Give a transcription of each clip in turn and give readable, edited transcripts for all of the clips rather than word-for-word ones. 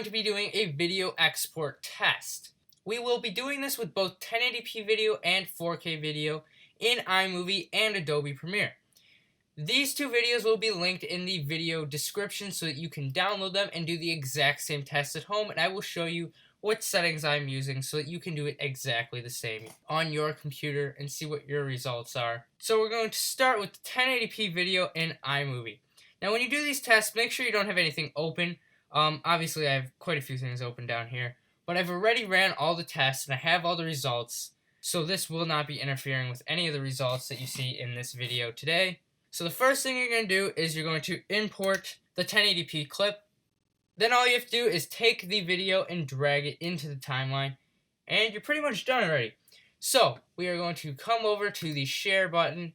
going to be doing a video export test. We will be doing this with both 1080p video and 4K video in iMovie and Adobe Premiere. These two videos will be linked in the video description so that you can download them and do the exact same test at home, and I will show you what settings I'm using so that you can do it exactly the same on your computer and see what your results are. So we're going to start with the 1080p video in iMovie. Now when you do these tests, make sure you don't have anything open. Obviously I have quite a few things open down here, but I've already ran all the tests and I have all the results, so this will not be interfering with any of the results that you see in this video today. So the first thing you're going to do is you're going to import the 1080p clip. Then all you have to do is take the video and drag it into the timeline, and you're pretty much done already. So we are going to come over to the share button,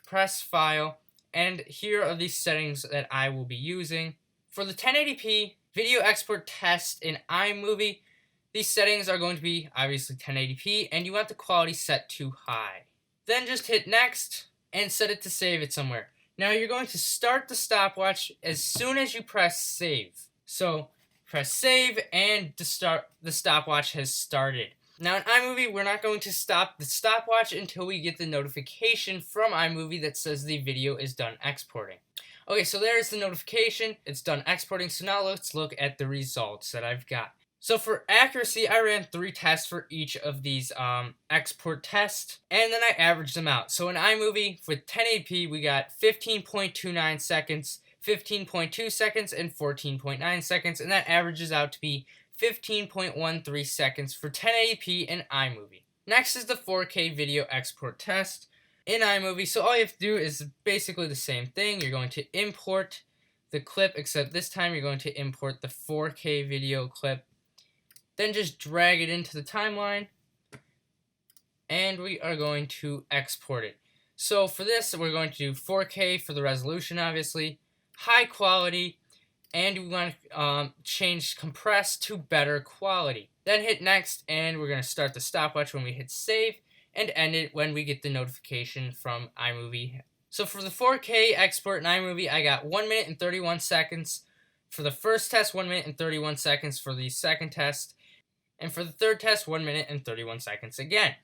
press file, and here are the settings that I will be using. For the 1080p video export test in iMovie, these settings are going to be obviously 1080p, and you want the quality set to high. Then just hit next and set it to save it somewhere. Now you're going to start the stopwatch as soon as you press save. So press save and the stopwatch has started. Now in iMovie, we're not going to stop the stopwatch until we get the notification from iMovie that says the video is done exporting. Okay, so there's the notification. It's done exporting. So now let's look at the results that I've got. So for accuracy, I ran 3 tests for each of these export tests, and then I averaged them out. So in iMovie, with 1080p, we got 15.29 seconds, 15.2 seconds, and 14.9 seconds, and that averages out to be 15.13 seconds for 1080p in iMovie. Next is the 4K video export test in iMovie. So all you have to do is basically the same thing. You're going to import the clip, except this time you're going to import the 4K video clip. Then just drag it into the timeline, and we are going to export it. So for this, we're going to do 4K for the resolution, obviously, high quality, and we want to change compress to better quality. Then hit next, and we're going to start the stopwatch when we hit save, and end it when we get the notification from iMovie. So for the 4K export in iMovie, I got 1 minute and 31 seconds. For the first test, 1 minute and 31 seconds for the second test. And for the third test, 1 minute and 31 seconds again.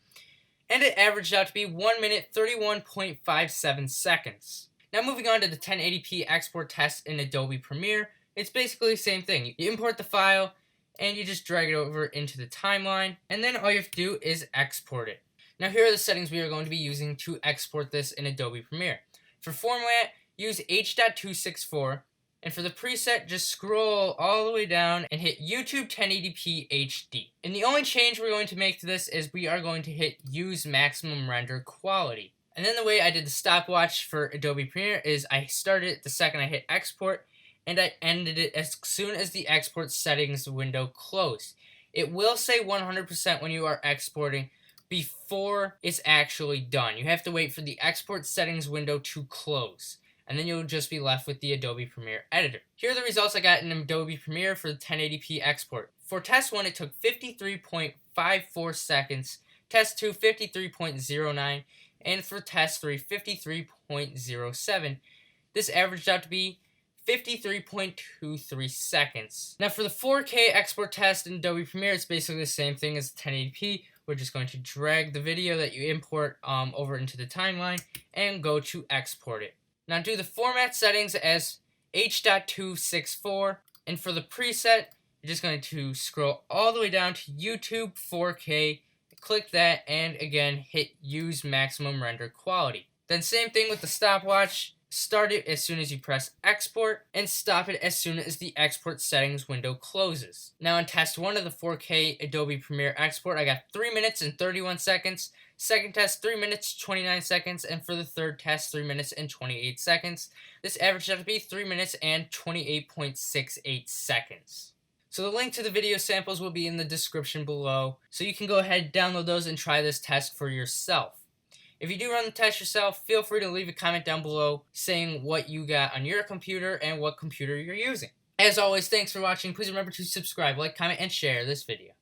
And it averaged out to be 1 minute 31.57 seconds. Now moving on to the 1080p export test in Adobe Premiere, it's basically the same thing. You import the file, and you just drag it over into the timeline, and then all you have to do is export it. Now here are the settings we are going to be using to export this in Adobe Premiere. For format, use H.264. And for the preset, just scroll all the way down and hit YouTube 1080p HD. And the only change we're going to make to this is we are going to hit Use Maximum Render Quality. And then the way I did the stopwatch for Adobe Premiere is I started it the second I hit Export, and I ended it as soon as the Export Settings window closed. It will say 100% when you are exporting before it's actually done. You have to wait for the Export Settings window to close, and then you'll just be left with the Adobe Premiere editor. Here are the results I got in Adobe Premiere for the 1080p export. For test 1, it took 53.54 seconds, test 2, 53.09, and for test 3, 53.07. This averaged out to be 53.23 seconds. Now for the 4K export test in Adobe Premiere, it's basically the same thing as 1080p. We're just going to drag the video that you import over into the timeline and go to export it. Now do the format settings as H.264, and for the preset, you're just going to scroll all the way down to YouTube 4K, click that, and again hit Use Maximum Render Quality. Then same thing with the stopwatch, start it as soon as you press export, and stop it as soon as the export settings window closes. Now in test 1 of the 4K Adobe Premiere export, I got 3 minutes and 31 seconds. Second test, 3 minutes, 29 seconds, and for the third test, 3 minutes and 28 seconds. This averaged out to be 3 minutes and 28.68 seconds. So the link to the video samples will be in the description below, so you can go ahead, download those, and try this test for yourself. If you do run the test yourself, feel free to leave a comment down below saying what you got on your computer and what computer you're using. As always, thanks for watching. Please remember to subscribe, like, comment, and share this video.